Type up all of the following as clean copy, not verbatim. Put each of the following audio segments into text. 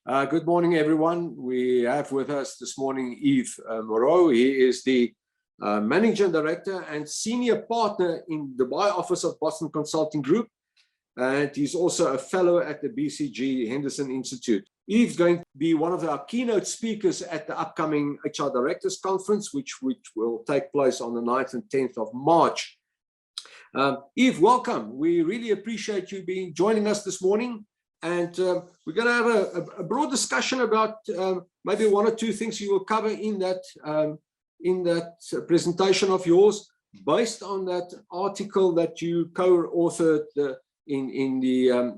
Good morning, everyone. We have with us this morning Yves Moreau. He is the Managing Director and Senior Partner in the Dubai office of Boston Consulting Group. And he's also a fellow at the BCG Henderson Institute. Yves is going to be one of our keynote speakers at the upcoming HR Directors Conference, which will take place on the 9th and 10th of March. Yves, welcome. We really appreciate you joining us this morning. And we're going to have a broad discussion about maybe one or two things you will cover in that presentation of yours, based on that article that you co-authored in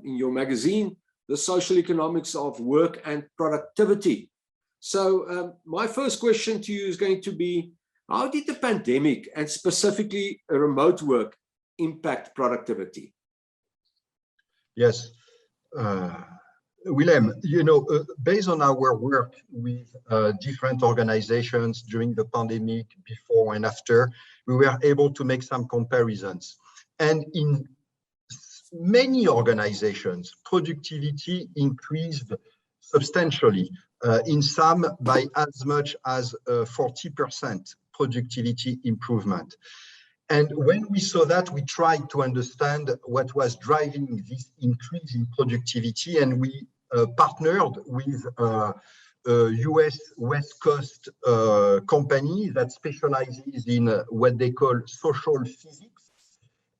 your magazine, The Social Economics of Work and Productivity. So my first question to you is going to be, how did the pandemic and specifically remote work impact productivity? Yes. Willem, based on our work with different organizations during the pandemic, before and after, we were able to make some comparisons. And in many organizations, productivity increased substantially, in some by as much as 40% productivity improvement. And when we saw that, we tried to understand what was driving this increase in productivity, and we partnered with a US West Coast company that specializes in what they call social physics,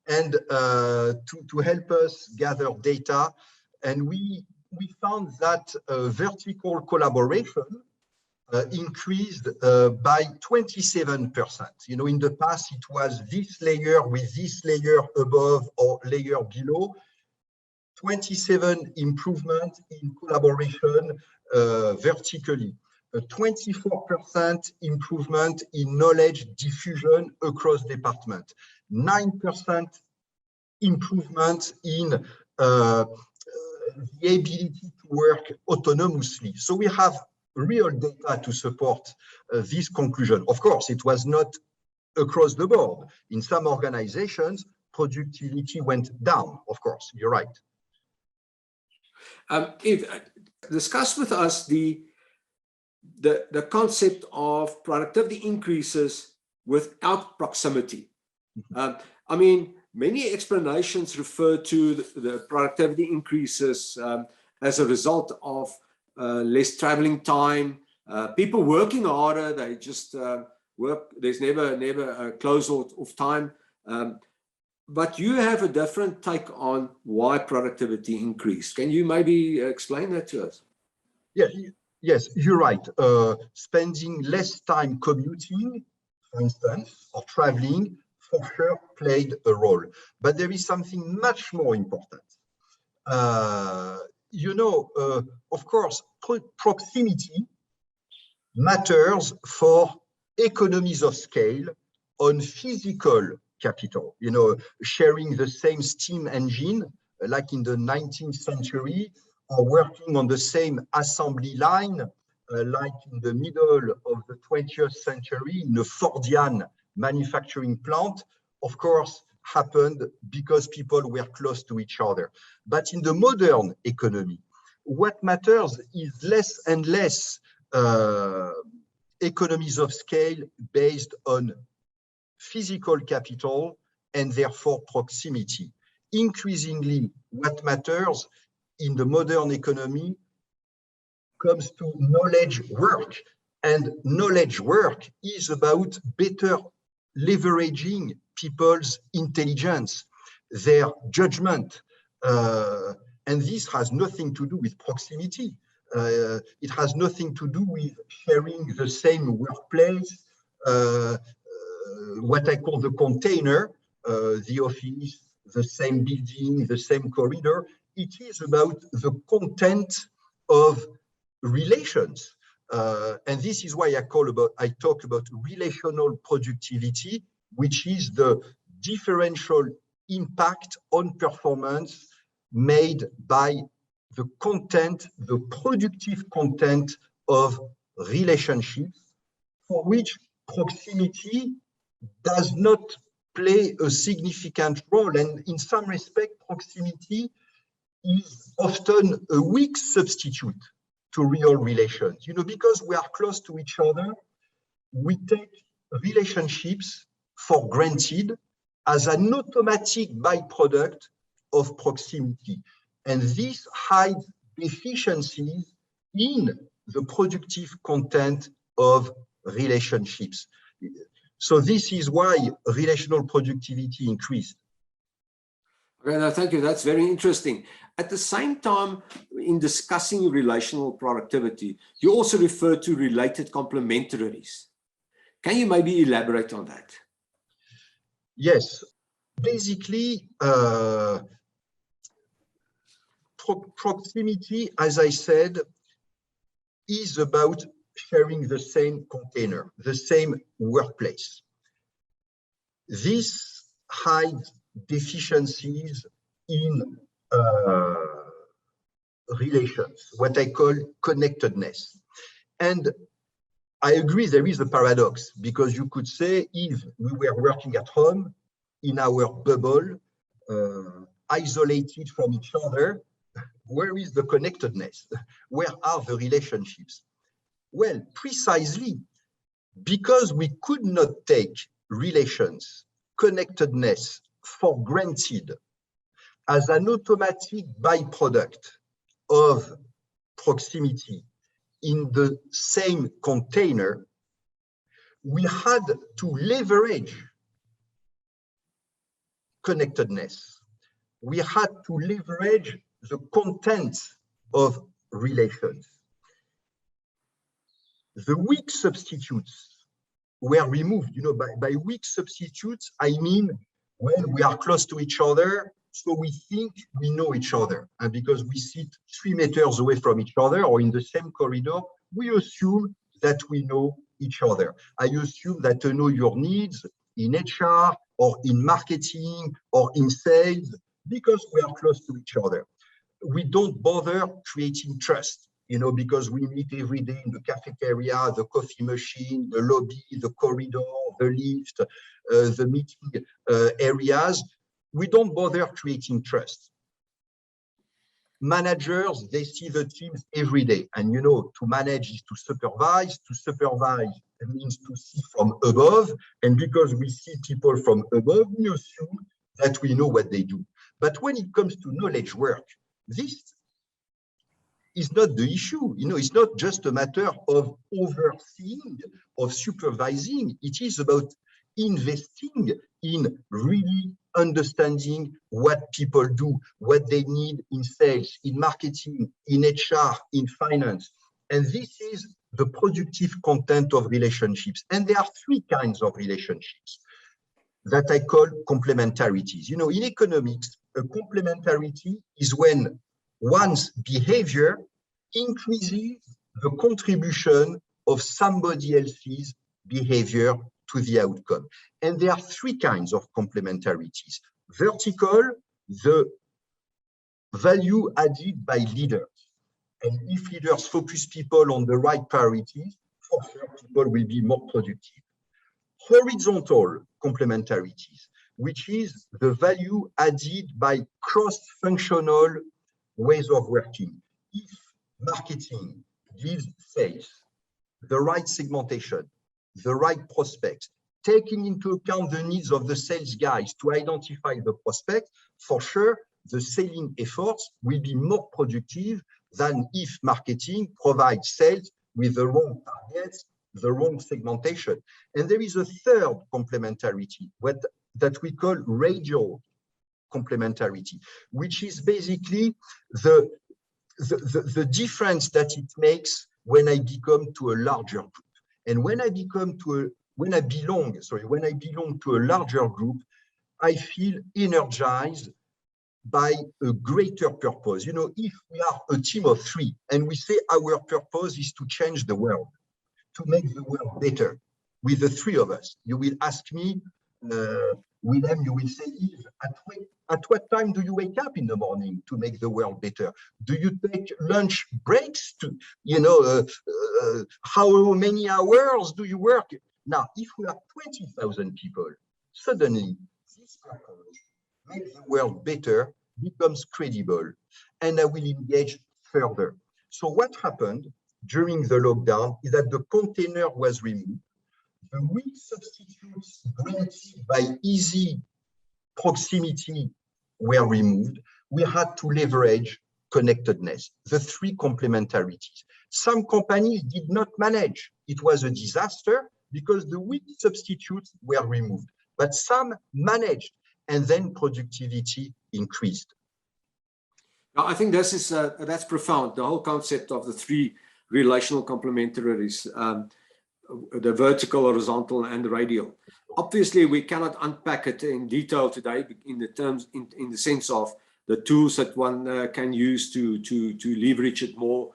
and to help us gather data. And we found that vertical collaboration increased by 27%. In the past, it was this layer with this layer above or layer below. 27 improvement in collaboration vertically. A 24% improvement in knowledge diffusion across department. 9% improvement in the ability to work autonomously. So we have real data to support this conclusion. Of course, it was not across the board. In some organizations, productivity went down. Of course, you're right. Yves, discuss with us the concept of productivity increases without proximity. I mean, many explanations refer to the productivity increases as a result of less traveling time, people working harder. They just work. There's never a close of time. But you have a different take on why productivity increased. Can you maybe explain that to us? Yeah, yes, you're right. Spending less time commuting, for instance, or traveling, for sure played a role. But there is something much more important. Of course, proximity matters for economies of scale on physical capital. Sharing the same steam engine, like in the 19th century, or working on the same assembly line, like in the middle of the 20th century, in a Fordian manufacturing plant, of course, happened because people were close to each other. But in the modern economy, what matters is less and less economies of scale based on physical capital and therefore proximity. Increasingly, what matters in the modern economy comes to knowledge work. And knowledge work is about better leveraging people's intelligence, their judgment. And this has nothing to do with proximity. It has nothing to do with sharing the same workplace, what I call the container, the office, the same building, the same corridor. It is about the content of relations. And this is why I talk about relational productivity, which is the differential impact on performance made by the content, the productive content of relationships, for which proximity does not play a significant role. And in some respect, proximity is often a weak substitute to real relations. Because we are close to each other, we take relationships for granted as an automatic byproduct of proximity. And this hides deficiencies in the productive content of relationships. So this is why relational productivity increased. Okay, no, thank you. That's very interesting. At the same time, in discussing relational productivity, you also refer to related complementaries. Can you maybe elaborate on that? Yes. Basically, proximity, as I said, is about sharing the same container, the same workplace. This hides deficiencies in relations, what I call connectedness. And I agree there is a paradox, because you could say if we were working at home in our bubble, isolated from each other, where is the connectedness? Where are the relationships? Well, precisely because we could not take relations, connectedness for granted as an automatic byproduct of proximity in the same container, we had to leverage connectedness. We had to leverage the content of relations. The weak substitutes were removed. By weak substitutes, I mean when we are close to each other, so we think we know each other. And because we sit 3 meters away from each other or in the same corridor, we assume that we know each other. I assume that I know your needs in HR or in marketing or in sales because we are close to each other. We don't bother creating trust, because we meet every day in the cafeteria, the coffee machine, the lobby, the corridor, the lift, the meeting areas. We don't bother creating trust. Managers, they see the teams every day. And to manage is to supervise. To supervise means to see from above. And because we see people from above, we assume that we know what they do. But when it comes to knowledge work, this is not the issue. It's not just a matter of overseeing, of supervising. It is about investing in really understanding what people do, what they need in sales, in marketing, in HR, in finance. And this is the productive content of relationships. And there are 3 kinds of relationships that I call complementarities. In economics, a complementarity is when one's behavior increases the contribution of somebody else's behavior to the outcome. And there are 3 kinds of complementarities. Vertical, the value added by leaders. And if leaders focus people on the right priorities, for sure people will be more productive. Horizontal complementarities, which is the value added by cross-functional ways of working. If marketing gives sales the right segmentation, the right prospects, taking into account the needs of the sales guys to identify the prospect, for sure, the selling efforts will be more productive than if marketing provides sales with the wrong targets, the wrong segmentation. And there is a third complementarity that we call radial complementarity, which is basically the difference that it makes when I become to a larger group. And when I belong to a larger group, I feel energized by a greater purpose. If we are a team of 3 and we say our purpose is to change the world, to make the world better, with the 3 of us, you will ask me, Willem, you will say, Yves, at what time do you wake up in the morning to make the world better? Do you take lunch breaks to, how many hours do you work? Now, if we are 20,000 people, suddenly this purpose, make the world better, becomes credible, and I will engage further. So what happened during the lockdown is that the container was removed. The weak substitutes granted by easy proximity were removed. We had to leverage connectedness, the three complementarities. Some companies did not manage. It was a disaster because the weak substitutes were removed, but some managed, and then productivity increased. Now, I think this is that's profound. The whole concept of the three relational complementaries, the vertical, horizontal, and the radial. Obviously, we cannot unpack it in detail today in the terms, in the sense of the tools that one can use to leverage it more.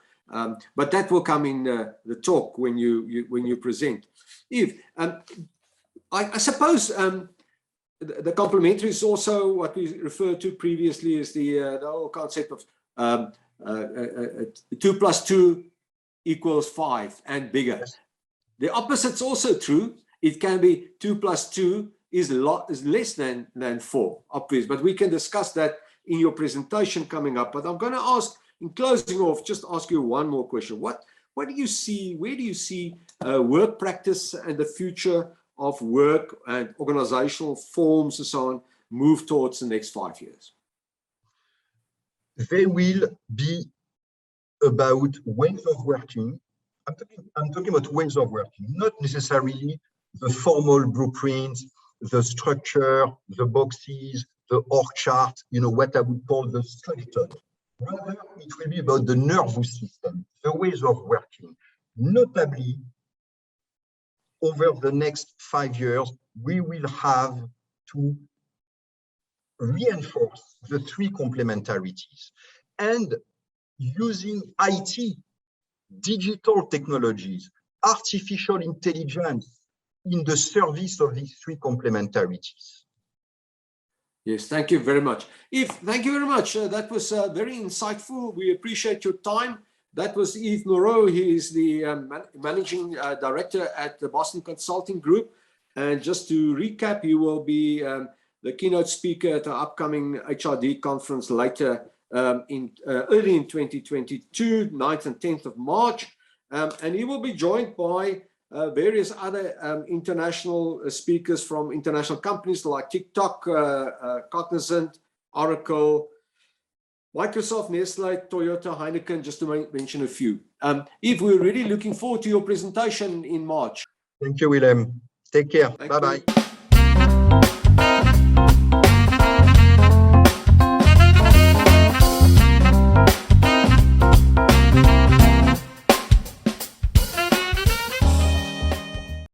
But that will come in the talk when you present. Yves, I suppose the complementary is also what we referred to previously as the whole concept of 2 plus 2 equals 5 and bigger. Yes. The opposite's also true. It can be 2 plus 2 is less than 4, obviously, but we can discuss that in your presentation coming up. But I'm going to ask, in closing off, just ask you one more question. What do you see, where do you see work practice and the future of work and organizational forms and so on move towards the next 5 years? They will be about ways of working. I'm talking about ways of working, not necessarily the formal blueprints, the structure, the boxes, the org chart, what I would call the skeleton. Rather, it will be about the nervous system, the ways of working. Notably, over the next 5 years, we will have to reinforce the three complementarities and using IT, digital technologies, artificial intelligence in the service of these three complementarities. Yes, thank you very much. Yves, thank you very much. That was very insightful. We appreciate your time. That was Yves Moreau. He is the Managing Director at the Boston Consulting Group. And just to recap, he will be the keynote speaker at the upcoming HRD conference later early in 2022, 9th and 10th of March. And he will be joined by various other international speakers from international companies like TikTok, Cognizant, Oracle, Microsoft, Nestle, Toyota, Heineken, just to mention a few. Yves, we're really looking forward to your presentation in March. Thank you, Willem. Take care. Bye-bye.